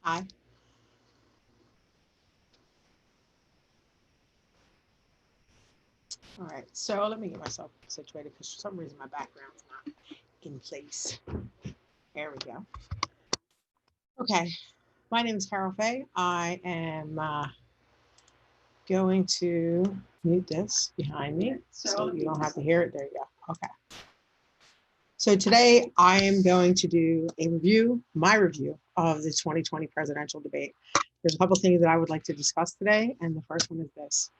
Hi. All right. So let me get myself situated because for some reason my background's not in place. There we go. Okay. My name is Carol Fay. I am going to mute this behind me so you don't have to hear it. There you go. Okay. So today I am going to do a review, my review of the 2020 presidential debate. There's a couple things that I would like to discuss today, and the first one is this.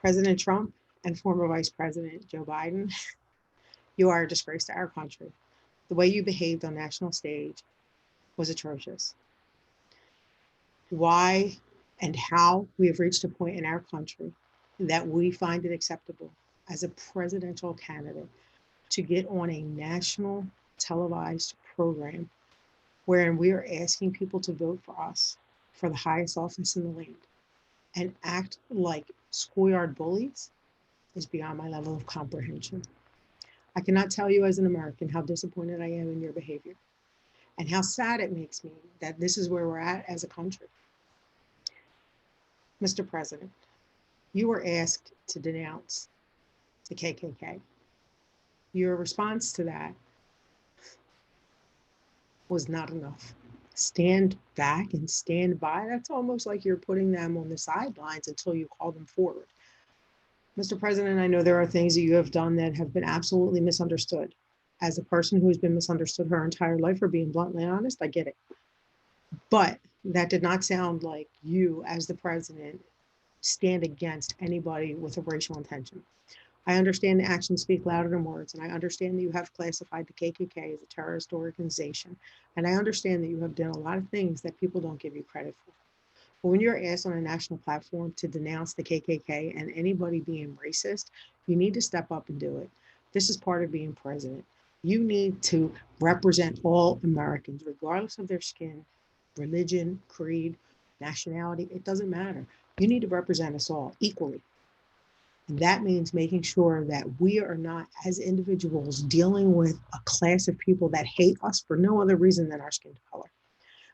President Trump and former Vice President Joe Biden, you are a disgrace to our country. The way you behaved on national stage was atrocious. Why and how we have reached a point in our country that we find it acceptable as a presidential candidate to get on a national televised program wherein we are asking people to vote for us for the highest office in the land and act like schoolyard bullies is beyond my level of comprehension. I cannot tell you as an American how disappointed I am in your behavior and how sad it makes me that this is where we're at as a country. Mr. President, you were asked to denounce the KKK. Your response to that was not enough. Stand back and stand by. That's almost like you're putting them on the sidelines until you call them forward. Mr. President, I know there are things that you have done that have been absolutely misunderstood. As a person who has been misunderstood her entire life, for being bluntly honest, I get it. But that did not sound like you, as the president, stand against anybody with a racial intention. I understand that actions speak louder than words, and I understand that you have classified the KKK as a terrorist organization, and I understand that you have done a lot of things that people don't give you credit for. But when you're asked on a national platform to denounce the KKK and anybody being racist, you need to step up and do it. This is part of being president. You need to represent all Americans, regardless of their skin, religion, creed, nationality. It doesn't matter. You need to represent us all equally. And that means making sure that we are not, as individuals, dealing with a class of people that hate us for no other reason than our skin color.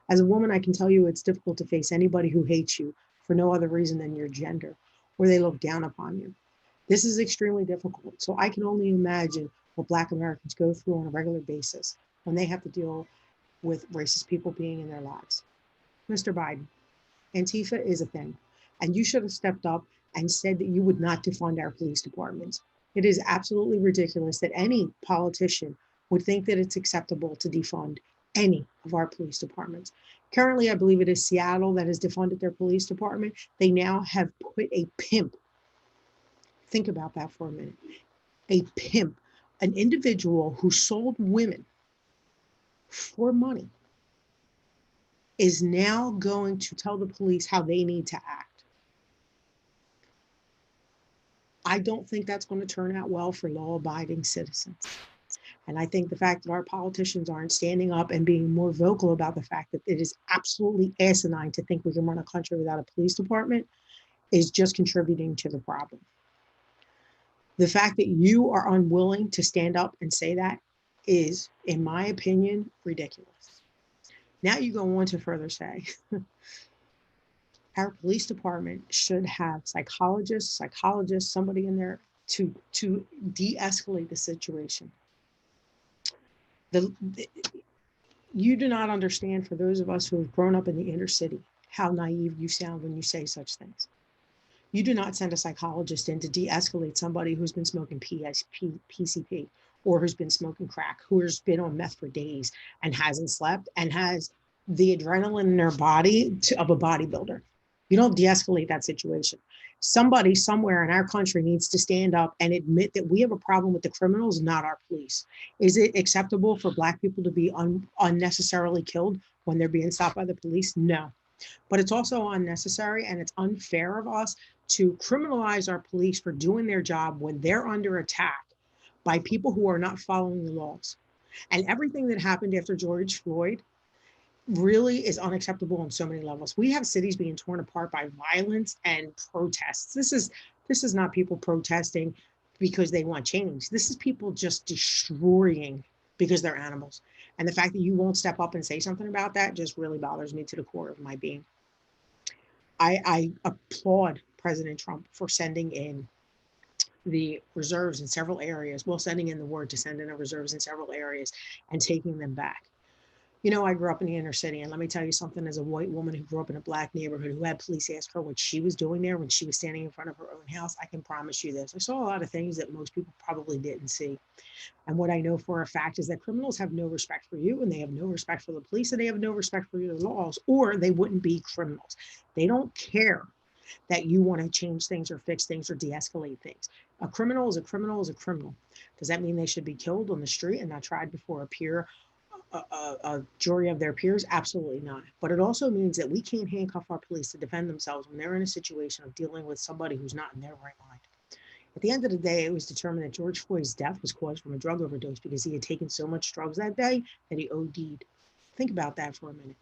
As a woman, I can tell you it's difficult to face anybody who hates you for no other reason than your gender, or they look down upon you. This is extremely difficult. So I can only imagine what Black Americans go through on a regular basis when they have to deal with racist people being in their lives. Mr. Biden, Antifa is a thing, and you should have stepped up and said that you would not defund our police departments. It is absolutely ridiculous that any politician would think that it's acceptable to defund any of our police departments. Currently, I believe it is Seattle that has defunded their police department. They now have put a pimp. Think about that for a minute. A pimp, an individual who sold women for money, is now going to tell the police how they need to act. I don't think that's going to turn out well for law-abiding citizens. And I think the fact that our politicians aren't standing up and being more vocal about the fact that it is absolutely asinine to think we can run a country without a police department is just contributing to the problem. The fact that you are unwilling to stand up and say that is, in my opinion, ridiculous. Now you go on to further say, our police department should have psychologists, somebody in there to de-escalate the situation. You do not understand, for those of us who have grown up in the inner city, how naive you sound when you say such things. You do not send a psychologist in to de-escalate somebody who's been smoking PCP, or who's been smoking crack, who has been on meth for days and hasn't slept and has the adrenaline in their body of a bodybuilder. You don't de-escalate that situation. Somebody somewhere in our country needs to stand up and admit that we have a problem with the criminals, not our police. Is it acceptable for Black people to be unnecessarily killed when they're being stopped by the police? No. But it's also unnecessary, and it's unfair of us to criminalize our police for doing their job when they're under attack by people who are not following the laws. And everything that happened after George Floyd really is unacceptable on so many levels. We have cities being torn apart by violence and protests. This is not people protesting because they want change. This is people just destroying because they're animals. And the fact that you won't step up and say something about that just really bothers me to the core of my being. I applaud President Trump for sending in the reserves in several areas, well, sending in the word to send in the reserves in several areas and taking them back. You know, I grew up in the inner city, and let me tell you something, as a white woman who grew up in a black neighborhood who had police ask her what she was doing there when she was standing in front of her own house, I can promise you this. I saw a lot of things that most people probably didn't see. And what I know for a fact is that criminals have no respect for you, and they have no respect for the police, and they have no respect for your laws, or they wouldn't be criminals. They don't care that you want to change things or fix things or de-escalate things. A criminal is a criminal is a criminal. Does that mean they should be killed on the street and not tried before a jury of their peers? Absolutely not. But it also means that we can't handcuff our police to defend themselves when they're in a situation of dealing with somebody who's not in their right mind. At the end of the day, it was determined that George Floyd's death was caused from a drug overdose because he had taken so much drugs that day that he OD'd. Think about that for a minute.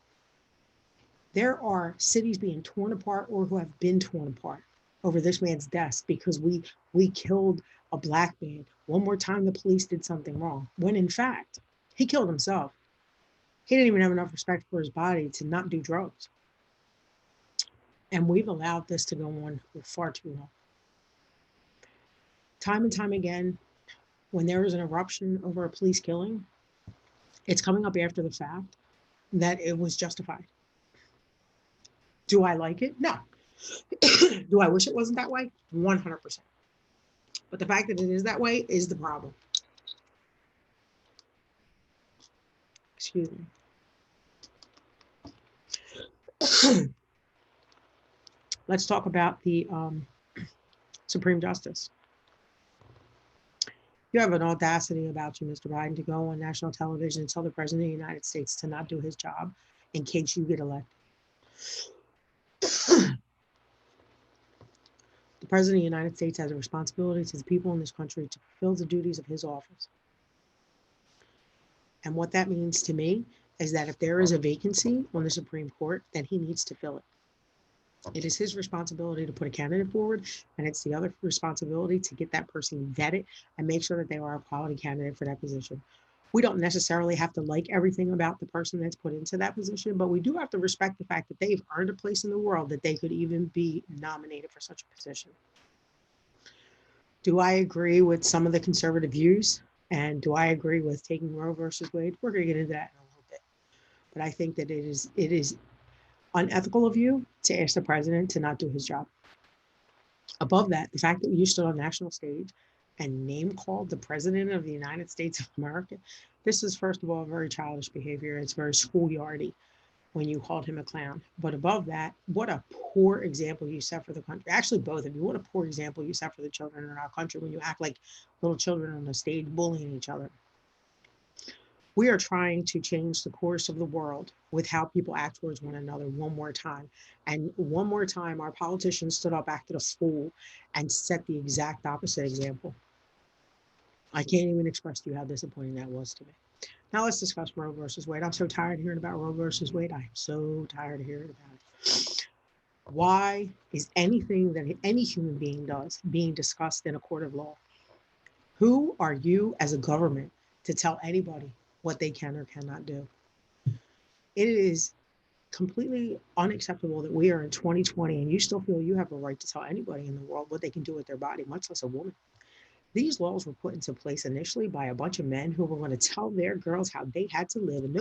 There are cities being torn apart or who have been torn apart over this man's death because we killed a black man. One more time, the police did something wrong, when in fact, he killed himself. He didn't even have enough respect for his body to not do drugs. And we've allowed this to go on for far too long. Time and time again, when there is an eruption over a police killing, it's coming up after the fact that it was justified. Do I like it? No. Do I wish it wasn't that way? 100%. But the fact that it is that way is the problem. Excuse me. Let's talk about the Supreme Justice. You have an audacity about you, Mr. Biden, to go on national television and tell the President of the United States to not do his job in case you get elected. The President of the United States has a responsibility to the people in this country to fulfill the duties of his office. And what that means to me is that if there is a vacancy on the Supreme Court, then he needs to fill it. It is his responsibility to put a candidate forward, and it's the other responsibility to get that person vetted and make sure that they are a quality candidate for that position. We don't necessarily have to like everything about the person that's put into that position, but we do have to respect the fact that they've earned a place in the world that they could even be nominated for such a position. Do I agree with some of the conservative views? And do I agree with taking Roe versus Wade? We're going to get into that in a little bit. But I think that it is unethical of you to ask the president to not do his job. Above that, the fact that you stood on national stage and name called the President of the United States of America, this is, first of all, very childish behavior. It's very schoolyardy when you called him a clown. But above that, what a poor example you set for the country. Actually, both of you, what a poor example you set for the children in our country when you act like little children on the stage bullying each other. We are trying to change the course of the world with how people act towards one another one more time. And one more time, our politicians stood up, acted a fool, and set the exact opposite example. I can't even express to you how disappointing that was to me. Now let's discuss Roe versus Wade. I'm so tired of hearing about Roe versus Wade. I am so tired of hearing about it. Why is anything that any human being does being discussed in a court of law? Who are you as a government to tell anybody what they can or cannot do? It is completely unacceptable that we are in 2020 and you still feel you have a right to tell anybody in the world what they can do with their body, much less a woman. These laws were put into place initially by a bunch of men who were going to tell their girls how they had to live. And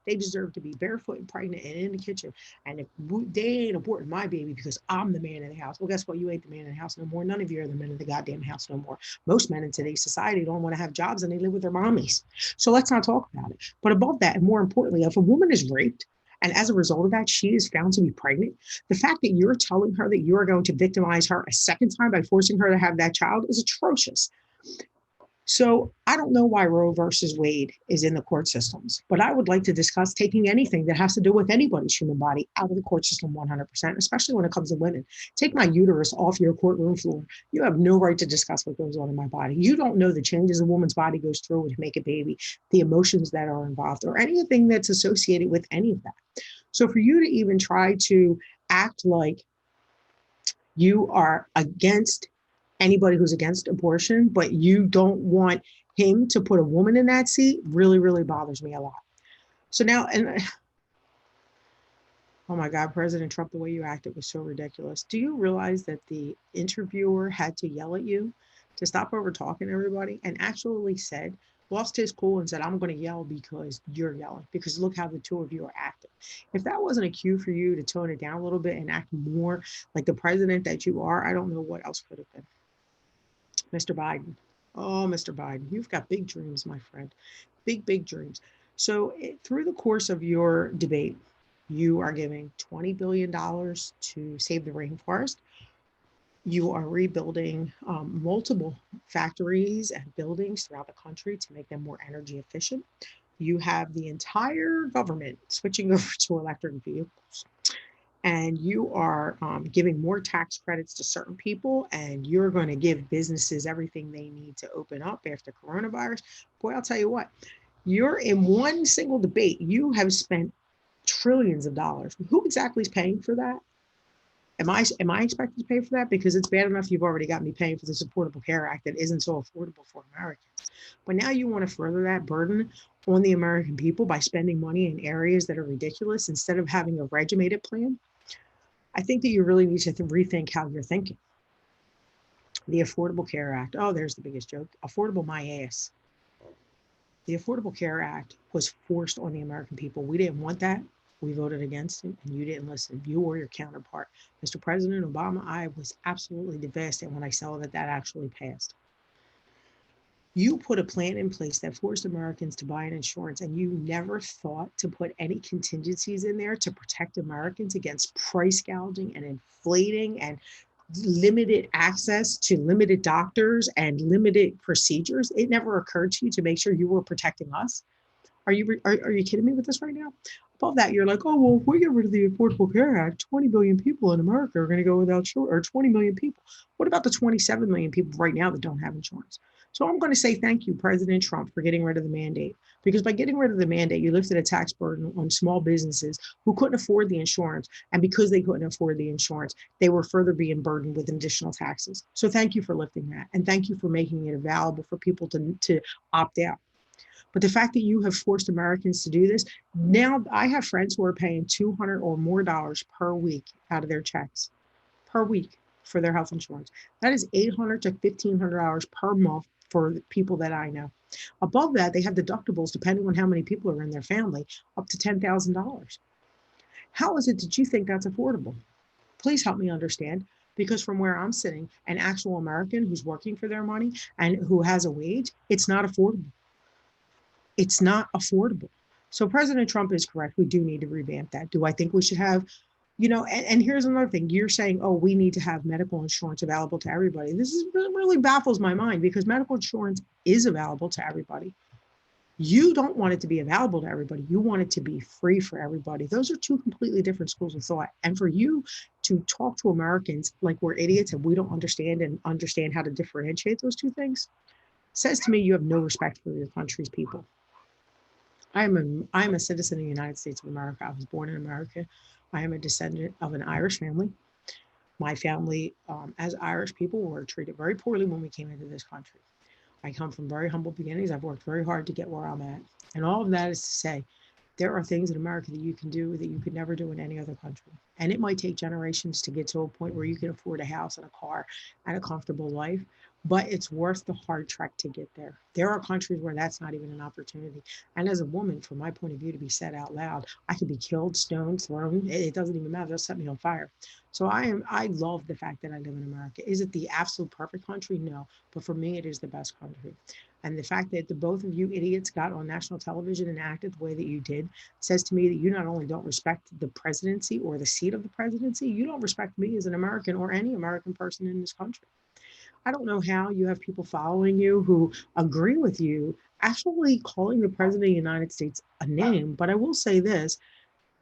they deserve to be barefoot and pregnant and in the kitchen. And if they ain't aborting my baby because I'm the man in the house, well, guess what? You ain't the man in the house no more. None of you are the men in the goddamn house no more. Most men in today's society don't want to have jobs and they live with their mommies. So let's not talk about it. But above that, and more importantly, if a woman is raped, and as a result of that, she is found to be pregnant, the fact that you're telling her that you are going to victimize her a second time by forcing her to have that child is atrocious. So I don't know why Roe versus Wade is in the court systems, but I would like to discuss taking anything that has to do with anybody's human body out of the court system 100%, especially when it comes to women. Take my uterus off your courtroom floor. You have no right to discuss what goes on in my body. You don't know the changes a woman's body goes through to make a baby, the emotions that are involved, or anything that's associated with any of that. So for you to even try to act like you are against anybody who's against abortion, but you don't want him to put a woman in that seat really, really bothers me a lot. So now, and oh my God, President Trump, the way you acted was so ridiculous. Do you realize that the interviewer had to yell at you to stop over talking to everybody and actually said, lost his cool and said, I'm going to yell because you're yelling, because look how the two of you are acting. If that wasn't a cue for you to tone it down a little bit and act more like the president that you are, I don't know what else could have been. Mr. Biden. Oh, Mr. Biden, you've got big dreams, my friend. Big, big dreams. So, through the course of your debate, you are giving $20 billion to save the rainforest. You are rebuilding multiple factories and buildings throughout the country to make them more energy efficient. You have the entire government switching over to electric vehicles, and you are giving more tax credits to certain people, and you're going to give businesses everything they need to open up after coronavirus. Boy, I'll tell you what, you're in one single debate, you have spent trillions of dollars. Who exactly is paying for that? Am I expected to pay for that? Because it's bad enough you've already got me paying for this Affordable Care Act that isn't so affordable for Americans. But now you want to further that burden on the American people by spending money in areas that are ridiculous instead of having a regimented plan. I think that you really need to rethink how you're thinking. The Affordable Care Act. Oh, there's the biggest joke. Affordable my ass. The Affordable Care Act was forced on the American people. We didn't want that. We voted against it, and you didn't listen. You or your counterpart. Mr. President Obama, I was absolutely devastated when I saw that that actually passed. You put a plan in place that forced Americans to buy an insurance, and you never thought to put any contingencies in there to protect Americans against price gouging and inflating and limited access to limited doctors and limited procedures. It never occurred to you to make sure you were protecting us. Are you kidding me with this right now? Above that, you're like, oh, well, if we get rid of the Affordable Care Act, 20 billion people in America are going to go without insurance, or 20 million people. What about the 27 million people right now that don't have insurance? So I'm going to say thank you, President Trump, for getting rid of the mandate. Because by getting rid of the mandate, you lifted a tax burden on small businesses who couldn't afford the insurance. And because they couldn't afford the insurance, they were further being burdened with additional taxes. So thank you for lifting that. And thank you for making it available for people to opt out. But the fact that you have forced Americans to do this, now I have friends who are paying $200 or more per week out of their checks per week for their health insurance. That is $800 to $1,500 per month for the people that I know. Above that, they have deductibles depending on how many people are in their family, up to $10,000. How is it that you think that's affordable? Please help me understand. Because from where I'm sitting, an actual American who's working for their money and who has a wage, it's not affordable. It's not affordable. So President Trump is correct. We do need to revamp that. Do I think we should have, and here's another thing. You're saying, oh, we need to have medical insurance available to everybody. This really baffles my mind because medical insurance is available to everybody. You don't want it to be available to everybody. You want it to be free for everybody. Those are two completely different schools of thought. And for you to talk to Americans like we're idiots and we don't understand how to differentiate those two things says to me you have no respect for your country's people. I'm a citizen of the United States of America. I was born in America. I am a descendant of an Irish family. My family, as Irish people, were treated very poorly when we came into this country. I come from very humble beginnings. I've worked very hard to get where I'm at. And all of that is to say, there are things in America that you can do that you could never do in any other country. And it might take generations to get to a point where you can afford a house and a car and a comfortable life, but it's worth the hard trek to get there. There are countries where that's not even an opportunity. And as a woman, from my point of view, to be said out loud, I could be killed, stoned, thrown. It doesn't even matter. They'll set me on fire. So I love the fact that I live in America. Is it the absolute perfect country? No. But for me, it is the best country. And the fact that the both of you idiots got on national television and acted the way that you did says to me that you not only don't respect the presidency or the seat of the presidency, you don't respect me as an American or any American person in this country. I don't know how you have people following you who agree with you actually calling the president of the United States a name. But I will say this,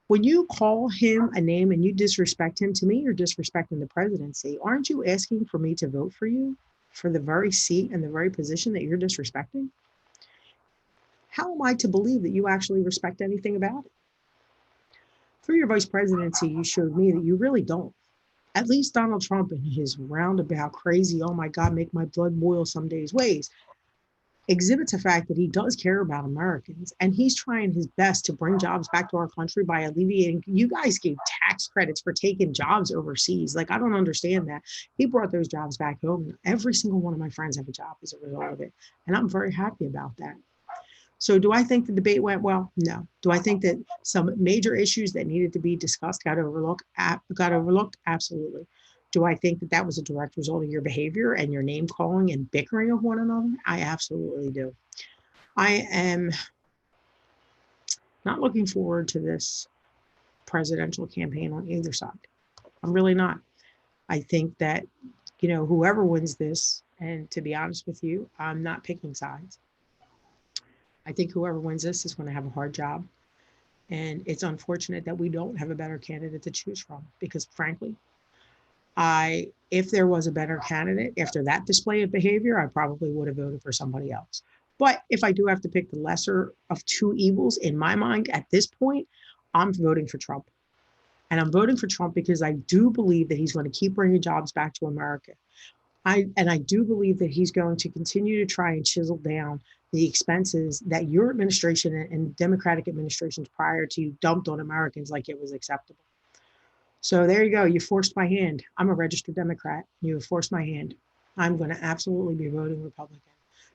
when you call him a name and you disrespect him, to me, you're disrespecting the presidency. Aren't you asking for me to vote for you for the very seat and the very position that you're disrespecting? How am I to believe that you actually respect anything about it? Through your vice presidency, you showed me that you really don't. At least Donald Trump in his roundabout crazy, oh my God, make my blood boil some days ways, exhibits the fact that he does care about Americans and he's trying his best to bring jobs back to our country by alleviating. You guys gave tax credits for taking jobs overseas. Like, I don't understand that. He brought those jobs back home. Every single one of my friends have a job as a result of it. And I'm very happy about that. So, do I think the debate went well? No. Do I think that some major issues that needed to be discussed got overlooked? Got overlooked? Absolutely. Do I think that that was a direct result of your behavior and your name calling and bickering of one another? I absolutely do. I am not looking forward to this presidential campaign on either side. I'm really not. I think that, whoever wins this, and to be honest with you, I'm not picking sides. I think whoever wins this is going to have a hard job. And it's unfortunate that we don't have a better candidate to choose from because, frankly, if there was a better candidate after that display of behavior, I probably would have voted for somebody else. But if I do have to pick the lesser of two evils in my mind at this point, I'm voting for Trump. And I'm voting for Trump because I do believe that he's going to keep bringing jobs back to America. I do believe that he's going to continue to try and chisel down the expenses that your administration and Democratic administrations prior to you dumped on Americans like it was acceptable. So there you go. You forced my hand. I'm a registered Democrat. You have forced my hand. I'm going to absolutely be voting Republican.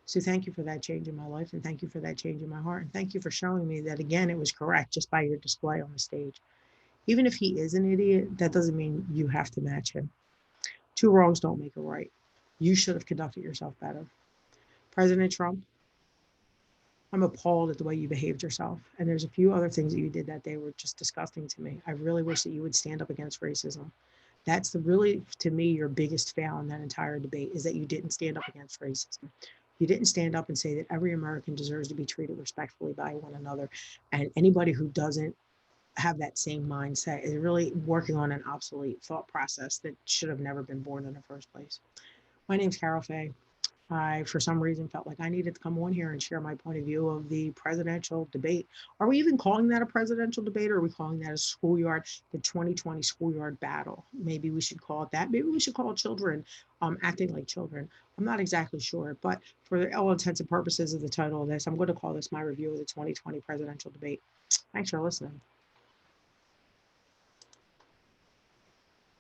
So thank you for that change in my life, and thank you for that change in my heart, and thank you for showing me that again it was correct just by your display on the stage. Even if he is an idiot, that doesn't mean you have to match him. Two wrongs don't make a right. You should have conducted yourself better. President Trump, I'm appalled at the way you behaved yourself. And there's a few other things that you did that day were just disgusting to me. I really wish that you would stand up against racism. That's really, to me, your biggest fail in that entire debate is that you didn't stand up against racism. You didn't stand up and say that every American deserves to be treated respectfully by one another. And anybody who doesn't have that same mindset is really working on an obsolete thought process that should have never been born in the first place. My name's Carol Fay. I, for some reason, felt like I needed to come on here and share my point of view of the presidential debate. Are we even calling that a presidential debate, or are we calling that a schoolyard, the 2020 schoolyard battle? Maybe we should call it that. Maybe we should call it children acting like children. I'm not exactly sure, but for all intents and purposes of the title of this, I'm going to call this my review of the 2020 presidential debate. Thanks for listening.